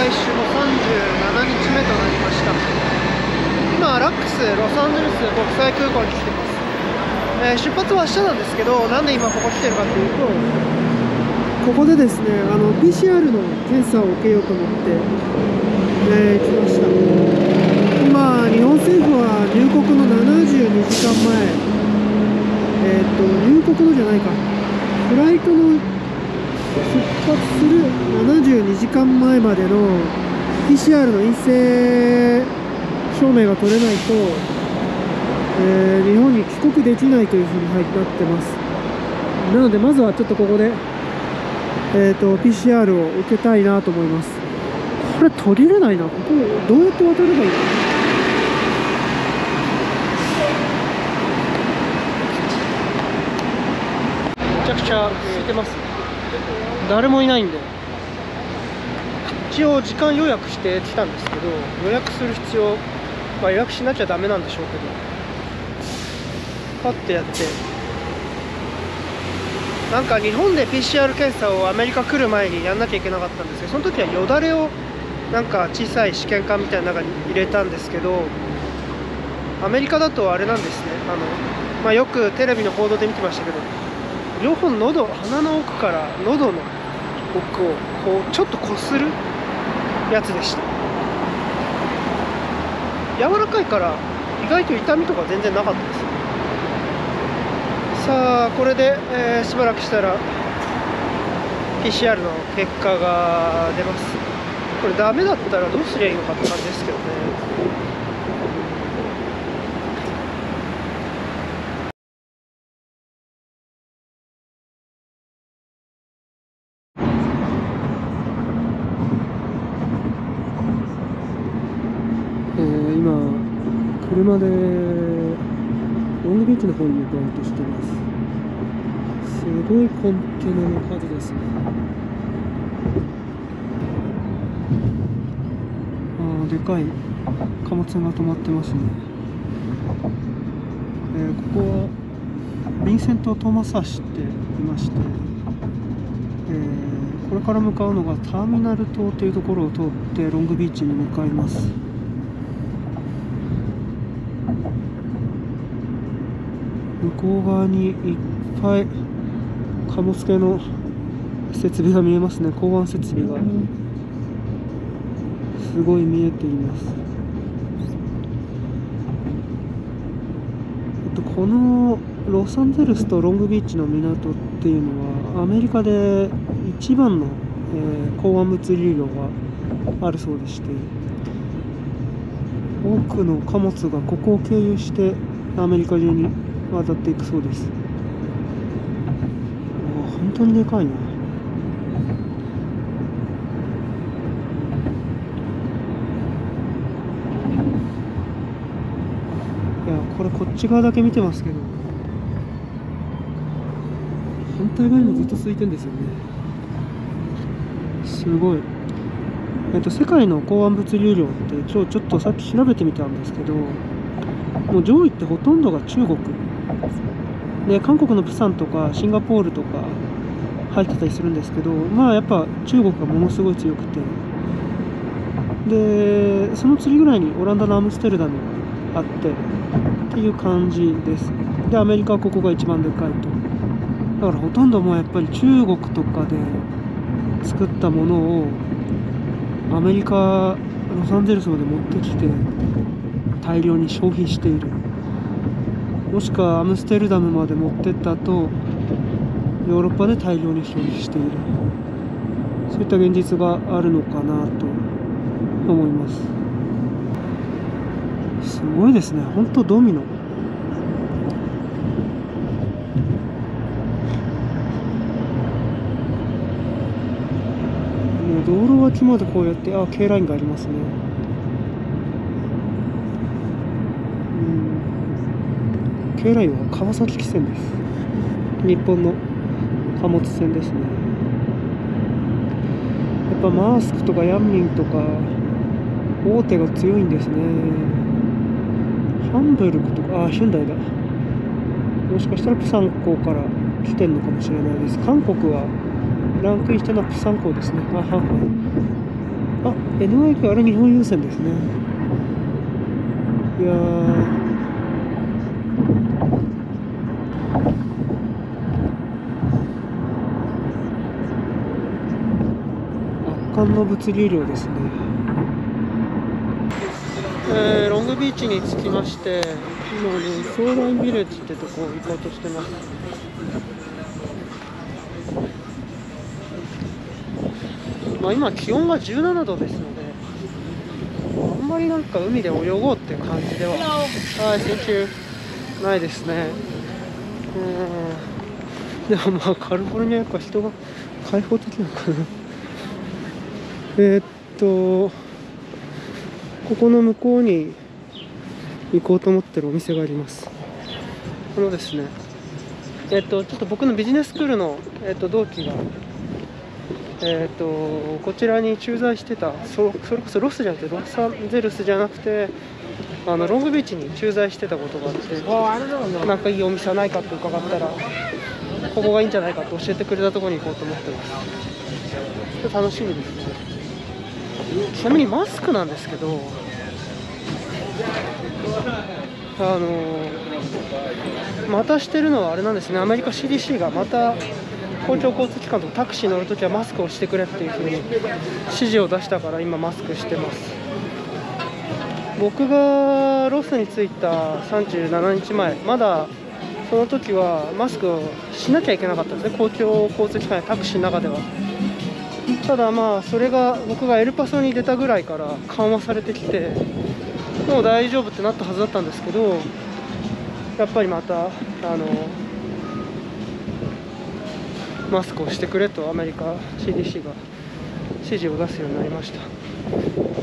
一周も37日目となりました。今ラックスロサンゼルス国際空港に来てます。出発は明日なんですけど、なんで今ここ来てるかっていうと、ここでですね、PCR の検査を受けようと思って、来ました。今日本政府は入国の72時間前、入国のじゃないか、フライトの出発する72時間前までの PCR の陰性証明が取れないと、日本に帰国できないというふうになってます。なのでまずはちょっとここで、PCR を受けたいなと思います。これ途切れないな。ここどうやって渡ればいいの？めちゃくちゃ空いてます。誰もいないんで、一応時間予約して来たんですけど、予約する必要、予約しなきゃダメなんでしょうけど、パッてやって、なんか日本で PCR 検査をアメリカ来る前にやんなきゃいけなかったんですけど、その時はよだれをなんか小さい試験管みたいな中に入れたんですけど、アメリカだとあれなんですね、よくテレビの報道で見てましたけど、両方鼻の奥から喉の奥をこうちょっとこするやつでした。柔らかいから意外と痛みとか全然なかったです。さあこれで、しばらくしたら PCR の結果が出ます。これダメだったらどうすりゃいいのかって感じですけどね。今車でロングビーチの方に向かおうとしています。すごいコンテナの数ですね。でかい貨物が止まってますね。ここはヴィンセント・トーマス橋っていまして、これから向かうのがターミナル島というところを通ってロングビーチに向かいます。向こう側にいっぱい貨物系の設備が見えますね。港湾設備がすごい見えています。このロサンゼルスとロングビーチの港っていうのはアメリカで一番の、港湾物流量があるそうでして、多くの貨物がここを経由してアメリカ中に渡っていくそうです。本当にでかいな。これこっち側だけ見てますけど、反対側にもずっと続いてるんですよね。すごい。世界の港湾物流量ってちょっとさっき調べてみたんですけど、もう上位ってほとんどが中国で、韓国のプサンとかシンガポールとか入ってたりするんですけど、やっぱ中国がものすごい強くて、でその次ぐらいにオランダのアムステルダムがあってっていう感じです。でアメリカはここが一番でかいと。だからほとんどもうやっぱり中国とかで作ったものをアメリカロサンゼルスまで持ってきて大量に消費している、もしくはアムステルダムまで持ってった後ヨーロッパで大量に消費している、そういった現実があるのかなと思います。すごいですね。本当ドミノ。もう道路脇までこうやって、K ラインがありますね。K ラインは川崎汽船です。日本の貨物船ですね。やっぱマースクとかヤンミンとか大手が強いんですね。ハンブルクとか、ヒュンダイだ。もしかしたらプサン港から来てるのかもしれないです。韓国はランクインしたのはプサン港ですね。あ、NYK、あれ日本郵船ですね。いやー、圧巻の物流量ですね。ロングビーチに着きまして、今ね、ソーラインビレッジってとこ行こうとしてます。まあ、今気温が17度ですので、あんまりなんか海で泳ごうっていう感じでは、はい、Thank you、ないですね。でもまあカリフォルニアやっぱ人が開放的なのかな。ここの向こうに行こうと思ってるお店があります。ですね、ちょっと僕のビジネススクールの、同期が、こちらに駐在してた、それこそロスじゃなくて、ロサンゼルスじゃなくて、ロングビーチに駐在してたことがあって、なんかいいお店はないかって伺ったら、ここがいいんじゃないかと教えてくれたところに行こうと思ってます。楽しみですね。ちなみにマスクなんですけど、またしてるのはあれなんですね。アメリカ CDC がまた公共交通機関とかタクシー乗るときはマスクをしてくれっていう風に指示を出したから今マスクしてます。僕がロスに着いた37日前、まだその時はマスクをしなきゃいけなかったんですね。公共交通機関やタクシーの中では。ただまあそれが僕がエルパソに出たぐらいから緩和されてきて、もう大丈夫ってなったはずだったんですけど、やっぱりまたマスクをしてくれとアメリカ CDC が指示を出すようになりました。っ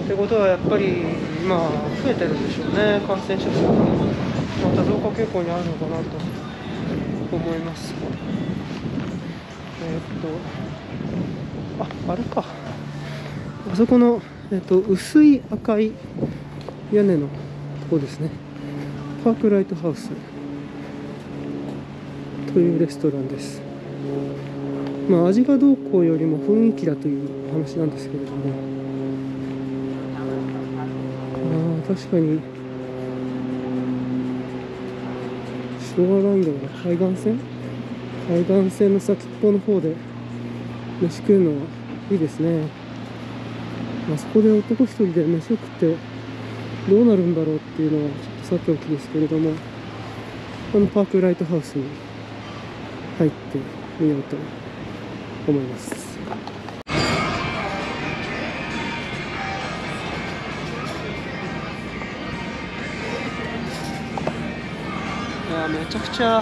てことはやっぱりまあ増えてるんでしょうね、感染者数がまた増加傾向にあるのかなと思います。あれか、あそこの、薄い赤い屋根のとこですね。パークライトハウスというレストランです。まあ味がどうこうよりも雰囲気だという話なんですけれども、確かにショアラインだから海岸線の先っぽの方で飯食うのはいいですね。あそこで男一人で飯を食ってどうなるんだろうっていうのはちょっとさておきですけれども、このパークライトハウスに入ってみようと思います。いやめちゃくちゃ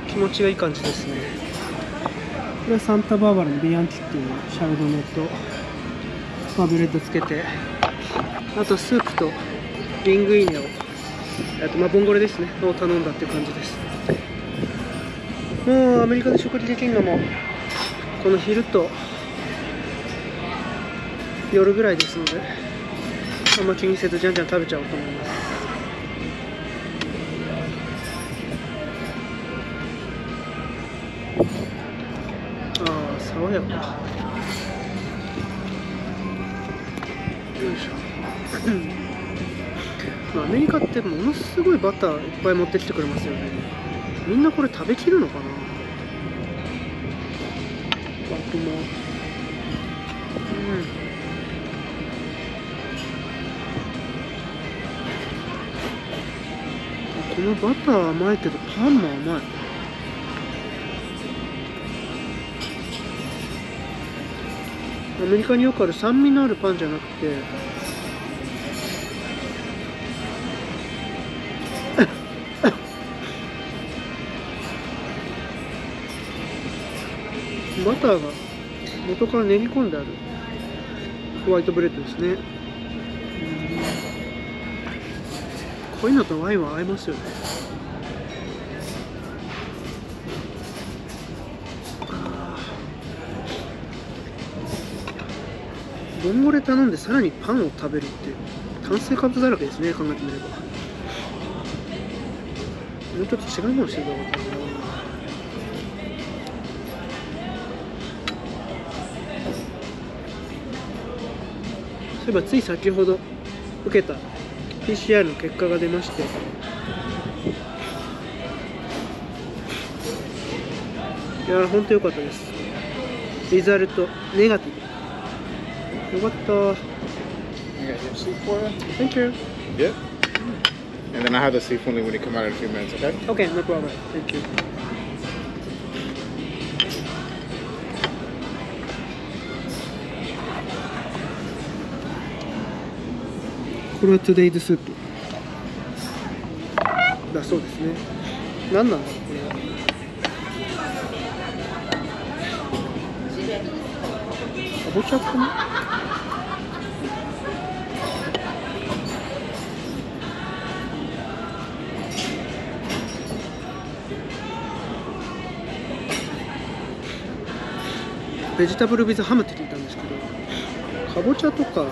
気持ちがいい感じですね。これはサンタバーバラのビアンティっていうシャルドネと、ブレッドつけて、あとスープとリングイネを、ボンゴレですねを頼んだっていう感じです。もうアメリカで食事できるのもこの昼と夜ぐらいですので、あんま気にせずじゃんじゃん食べちゃおうと思います。爽やか。よいしょ。アメリカってものすごいバターいっぱい持ってきてくれますよね。みんなこれ食べきるのかな。あともこのバター甘いけどパンも甘い。アメリカによくある酸味のあるパンじゃなくてバターが元から練り込んであるホワイトブレッドですね。こういうのとワインは合いますよね。ボンゴレ頼んでさらにパンを食べるって炭水化物だらけですね、考えてみれば。もうちょっと違うものしてた方がいいかな。そういえばつい先ほど受けた PCR の結果が出まして、いやー、ほんと良かったです。リザルトネガティブ。よかった。I got your seat for you. Thank you. Yep. And then I have the seat for you when you come out in a few minutes, okay? Okay, no problem. Thank you. これはトゥデイズスープだそうですね。何なんだろうこれは。かぼちゃかな。ベジタブルビズハムって聞いたんですけど、かぼちゃとか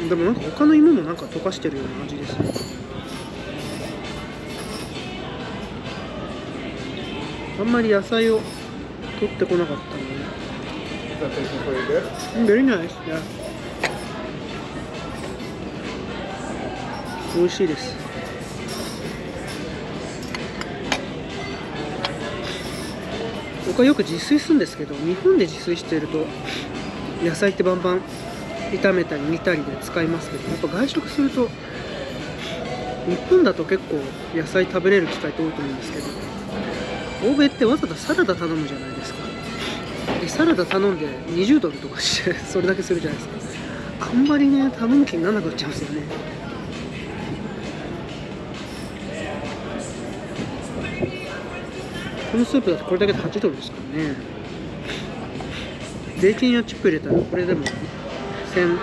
でもなんか他の芋もなんか溶かしてるような味ですね。あんまり野菜を取ってこなかったので。Is that tasting pretty good? Very nice. Yeah. 美味しいです。僕はよく自炊するんですけど、日本で自炊していると野菜ってバンバン炒めたり煮たりで使いますけど、やっぱ外食すると日本だと結構野菜食べれる機会って多いと思うんですけど、欧米ってわざとサラダ頼むじゃないですか。でサラダ頼んで20ドルとかしてそれだけするじゃないですか。あんまりね頼む気にならなくなっちゃうんですよね。このスープだとこれだけで8ドルですからね。税金やチップ入れたらこれでも1700、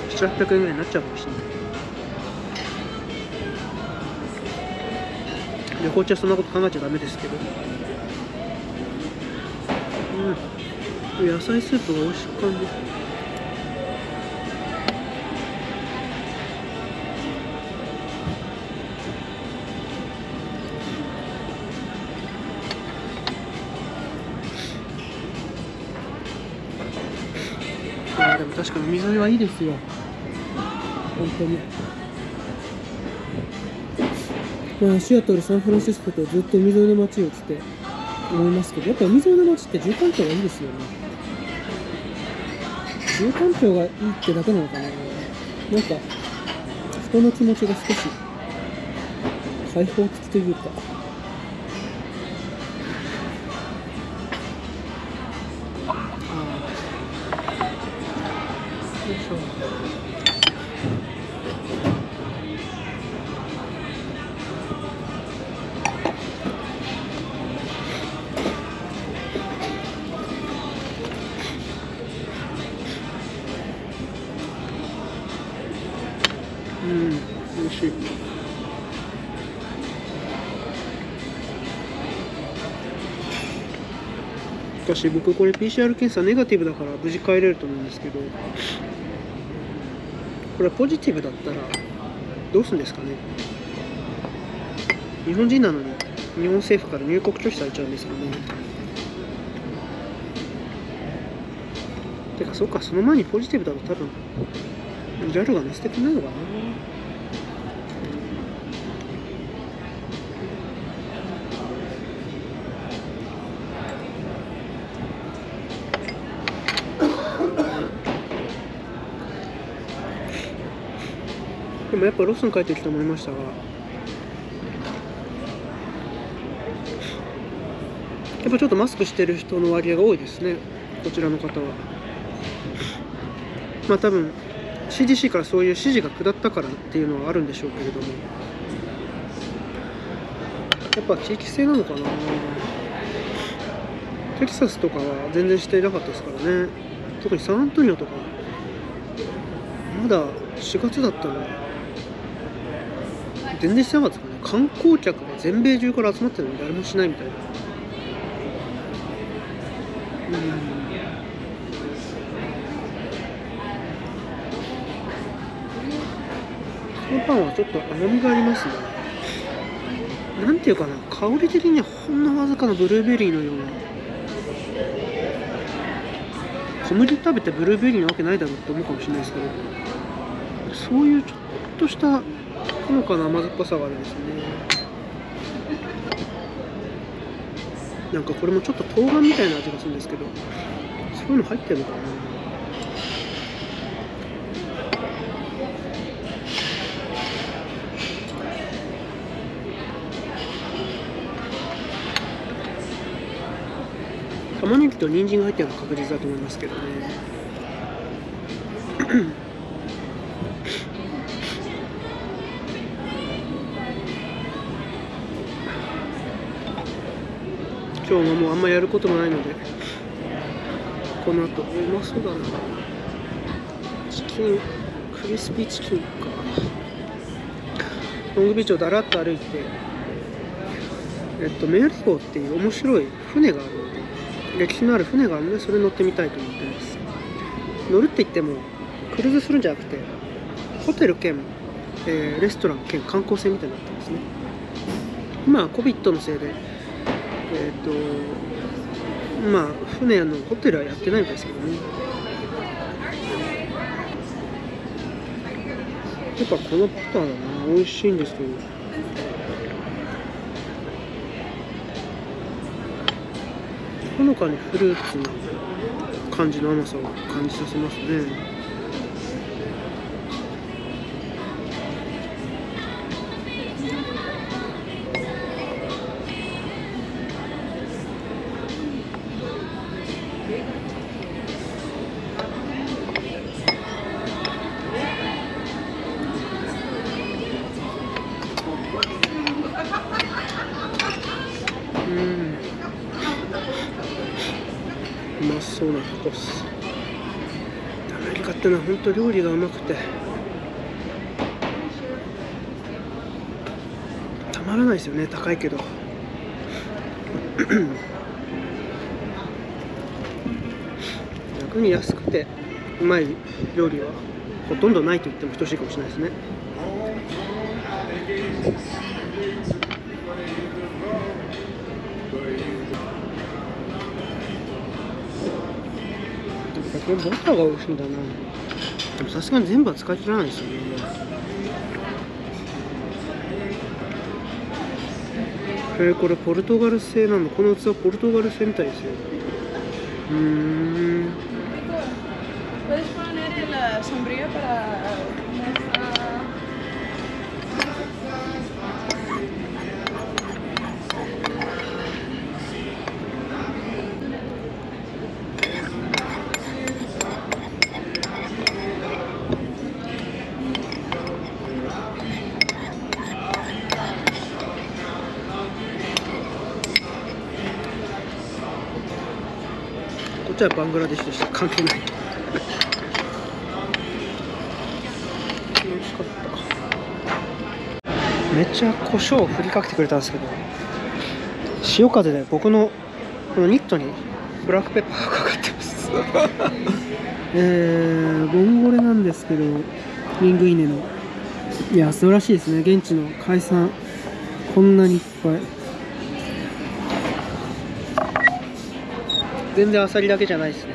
800円ぐらいになっちゃうかもしれない。旅行中はそんなこと考えちゃダメですけど、野菜スープが美味しく感じる。でも確かに海沿いはいいですよ、本当に。シアトル、サンフランシスコとずっと海沿いの街をって思いますけど、やっぱ海沿いの街って住環境がいいですよね。住環境がいいってだけなのかな。なんか人の気持ちが少し開放的というか。よいしょ。美味しい。しかし僕これ PCR 検査ネガティブだから無事帰れると思うんですけど、これポジティブだったらどうするんですかね。日本人なのに日本政府から入国拒否されちゃうんですかね。てかそうか、その前にポジティブだと多分 JAL が乗せてくれないのかな。でもやっぱロスに帰ってきて思いましたが、やっぱちょっとマスクしてる人の割合が多いですね、こちらの方は。まあ多分 CDC からそういう指示が下ったからっていうのはあるんでしょうけれども、やっぱ地域性なのかな。テキサスとかは全然していなかったですからね。特にサンアントニオとかまだ4月だったのに全然してなかったですかね。観光客が全米中から集まってるのに誰もしないみたいな。このパンはちょっと甘みがありますね。なんていうかな、香り的にはほんのわずかなブルーベリーのような小麦食べてブルーベリーなわけないだろうって思うかもしれないですけど、そういうちょっとしたほのかな甘酸っぱさがあるんですね。なんかこれもちょっと冬瓜みたいな味がするんですけど、そういうの入ってるのかな。玉ねぎと人参が入ってるのが確実だと思いますけどね。今日はもうあんまやることもないので、この後うまそうだな。チキン、クリスピーチキンか。ロングビーチをだらっと歩いて、メアリ号っていう面白い船があるので、歴史のある船があるので、それ乗ってみたいと思ってます。乗るって言ってもクルーズするんじゃなくて、ホテル兼、レストラン兼観光船みたいになってますね。今は COVID のせいでまあ船のホテルはやってないんですけどね。やっぱこのパターだな、美味しいんですよ。ほのかにフルーツの感じの甘さを感じさせますね。うまそうなタコス。アメリカってのは本当料理がうまくてたまらないですよね。高いけど逆に安くてうまい料理はほとんどないと言っても等しいかもしれないですね。これバターが美味しいんだな。でもさすがに全部は使い切らないですよね。これポルトガル製なの。この器ポルトガル製みたいですよ。こっちはバングラデシュでした。関係ない。美味しかった。めっちゃ胡椒を振りかけてくれたんですけど、潮風で僕のこのニットにブラックペッパーがかかってますボンゴレなんですけど、リングイネの、いや素晴らしいですね。現地の海産こんなにいっぱい。全然アサリだけじゃないですね。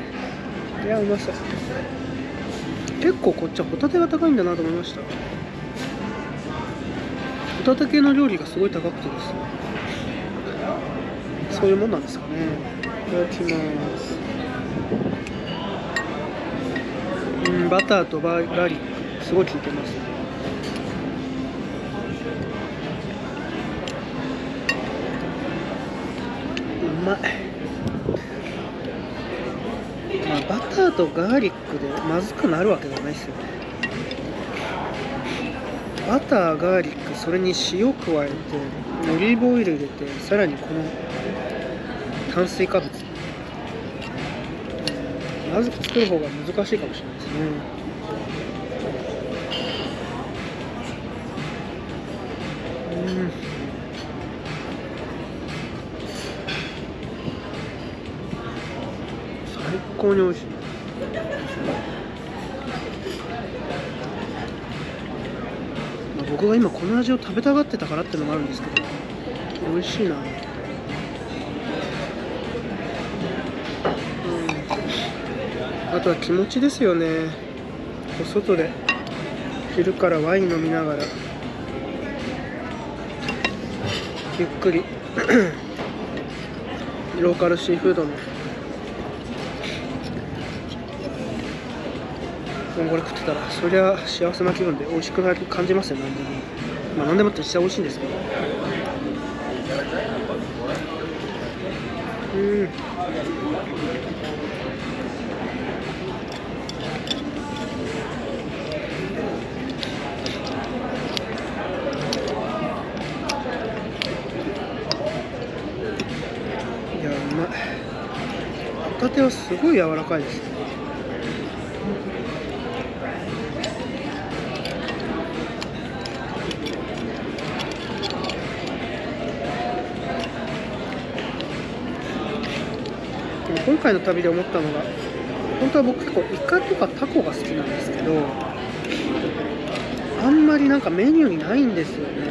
いやうまそう。結構こっちはホタテが高いんだなと思いました。ホタテ系の料理がすごい高くてですね、そういうもんなんですかね。いただきます。バターとガーリックすごい効いてますね。うまい。バターとガーリックでまずくなるわけじゃないですよね。バター、ガーリック、それに塩加えてオリーブオイル入れて、さらにこの炭水化物、まずく作る方が難しいかもしれないですね。最高に美味しい。僕が今この味を食べたがってたからっていうのもあるんですけど、美味しいな。あとは気持ちですよね。お外で昼からワイン飲みながらゆっくりローカルシーフードのボンゴレ食ってたら、そりゃ幸せな気分で美味しくなる感じますよ。何でも、まあ何でもって実際美味しいんですけど、いや、うまい。ホタテはすごい柔らかいですね。今回の旅で思ったのが、本当は僕結構イカとかタコが好きなんですけど、あんまりなんかメニューにないんですよね。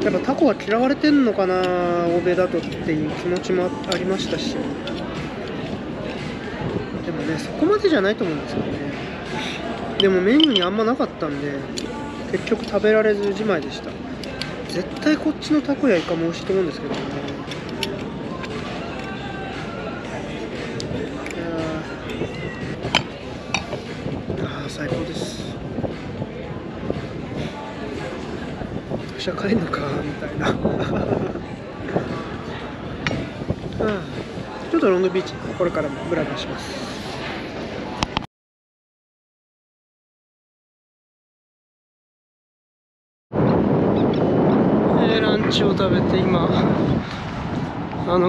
やっぱタコは嫌われてんのかな、欧米だとっていう気持ちもありましたし、でもね、そこまでじゃないと思うんですよね。でもメニューにあんまなかったんで、結局食べられずじまいでした。絶対こっちのタコやイカも美味しいと思うんですけどね。最高です。明日帰るのかみたいなちょっとロングビーチこれからもブラブラします。ランチを食べて今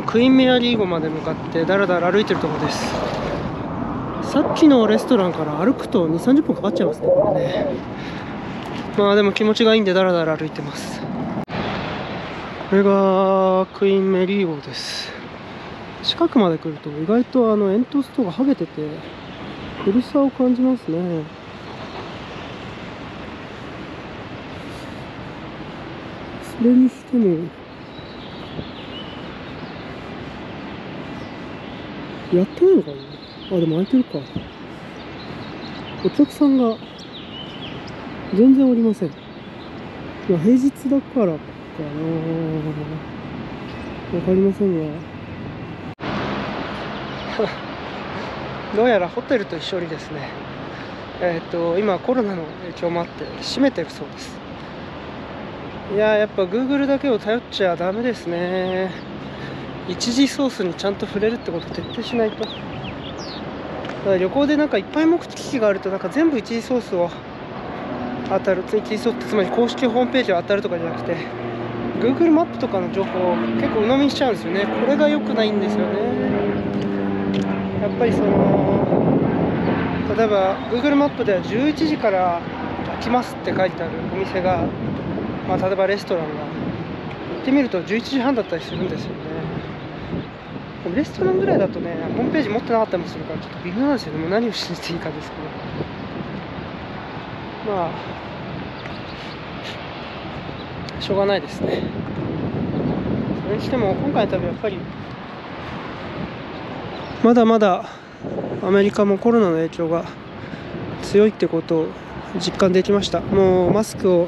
クイーンメアリー号まで向かってだらだら歩いてるところです。さっきのレストランから歩くと2、30分かかっちゃいますね、これね。まあでも気持ちがいいんでだらだら歩いてます。これがクイーンメリー号です。近くまで来ると意外と煙突とか剥げてて古さを感じますね。それにしてもやってないのかな。あ、でも開いてるか。お客さんが全然おりません。まあ、平日だからかな、わかりませんがどうやらホテルと一緒にですね、今コロナの影響もあって閉めてるそうです。いやー、やっぱ Google だけを頼っちゃダメですね。一次ソースにちゃんと触れるってことを徹底しないと。だから旅行でなんかいっぱい目的地があるとなんか全部一次ソースを当たる、一次ソースってつまり公式ホームページを当たるとかじゃなくて Google マップとかの情報を結構鵜呑みにしちゃうんですよね。これが良くないんですよね。やっぱり例えば Google マップでは11時から開きますって書いてあるお店が、まあ、例えばレストランが行ってみると11時半だったりするんですよね。でもレストランぐらいだとね、ホームページ持ってなかったりもするからちょっと微妙なんですよね。もう何を信じていいかですけど、まあしょうがないですね。それにしても今回の旅はやっぱりまだまだアメリカもコロナの影響が強いってことを実感できました。もうマスクを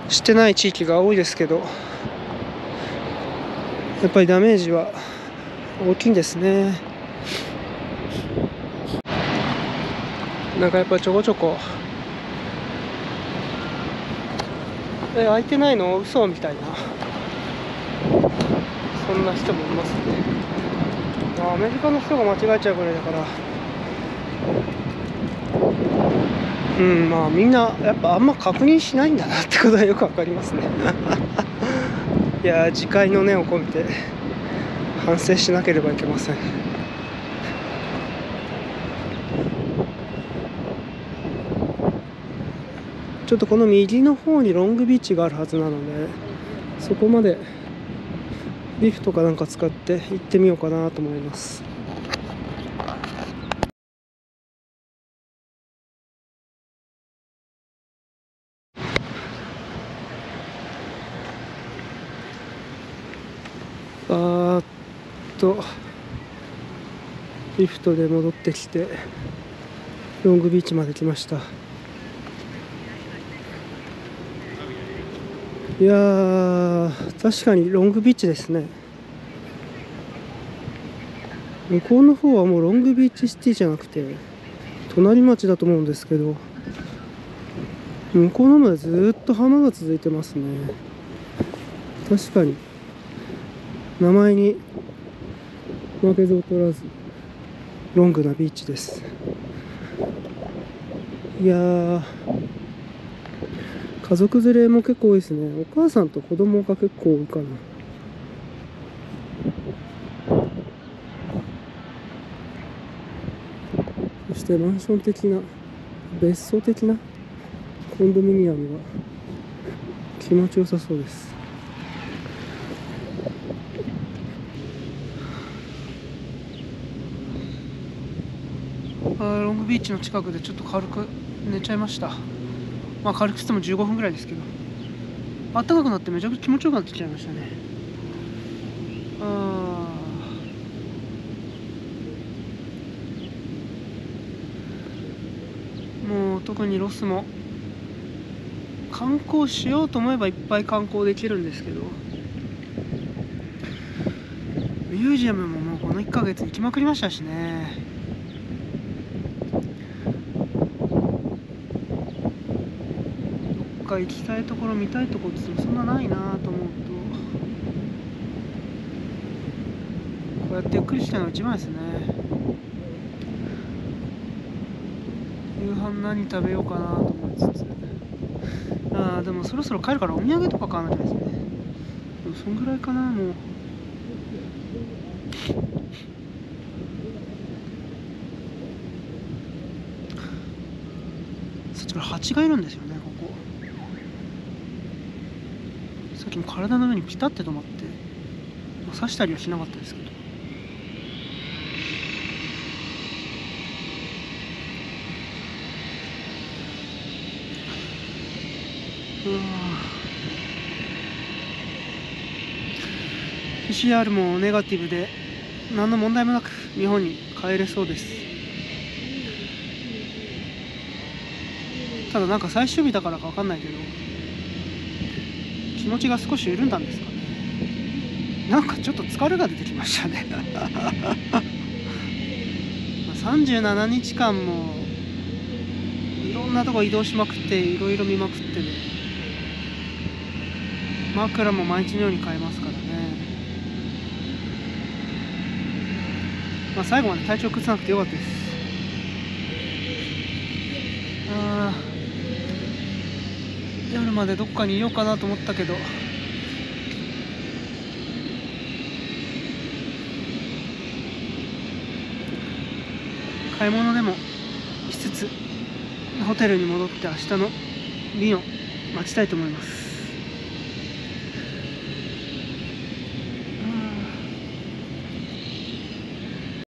してない地域が多いですけど、やっぱりダメージは大きいんですね。なんかやっぱちょこちょこ開いてないの嘘みたいな、そんな人もいますね。アメリカの人が間違えちゃうぐらいだから、まあみんなやっぱあんま確認しないんだなってことがよくわかりますねいやー、自戒の念を込めて反省しなければいけません。ちょっとこの右の方にロングビーチがあるはずなので、そこまでリフトかなんか使って行ってみようかなと思います。リフトで戻ってきてロングビーチまで来ました。いやー、確かにロングビーチですね。向こうの方はもうロングビーチシティじゃなくて隣町だと思うんですけど、向こうのまでずっと浜が続いてますね。確かに名前に負けず劣らずロングなビーチです。いやー、家族連れも結構多いですね。お母さんと子供が結構多いかな。そしてマンション的な、別荘的なコンドミニアムが気持ちよさそうです。ロングビーチの近くでちょっと軽く寝ちゃいました。まあ軽くしても15分ぐらいですけど、暖かくなってめちゃくちゃ気持ちよくなってきちゃいましたね。もう特にロスも観光しようと思えばいっぱい観光できるんですけど、ミュージアムももうこの1ヶ月行きまくりましたしね。どっか行きたいところ見たいところってそんなないなと思うと、こうやってゆっくりしたのが一番ですね。夕飯何食べようかなと思いつつ、でもそろそろ帰るからお土産とか買わなきゃですね。でもそんぐらいかな。もうそっちから蜂がいるんですよね、ここ。さっきも体の上にピタッて止まって、刺したりはしなかったですけど。PCR もネガティブで何の問題もなく日本に帰れそうです。ただなんか最終日だからか分かんないけど、気持ちが少し緩んだんですかね。なんかちょっと疲れが出てきましたね37日間もいろんなとこ移動しまくっていろいろ見まくってね、枕も毎日のように買えますからね。最後まで体調崩さなくてよかったです。夜までどっかにいようかなと思ったけど、買い物でもしつつホテルに戻って明日の便を待ちたいと思います。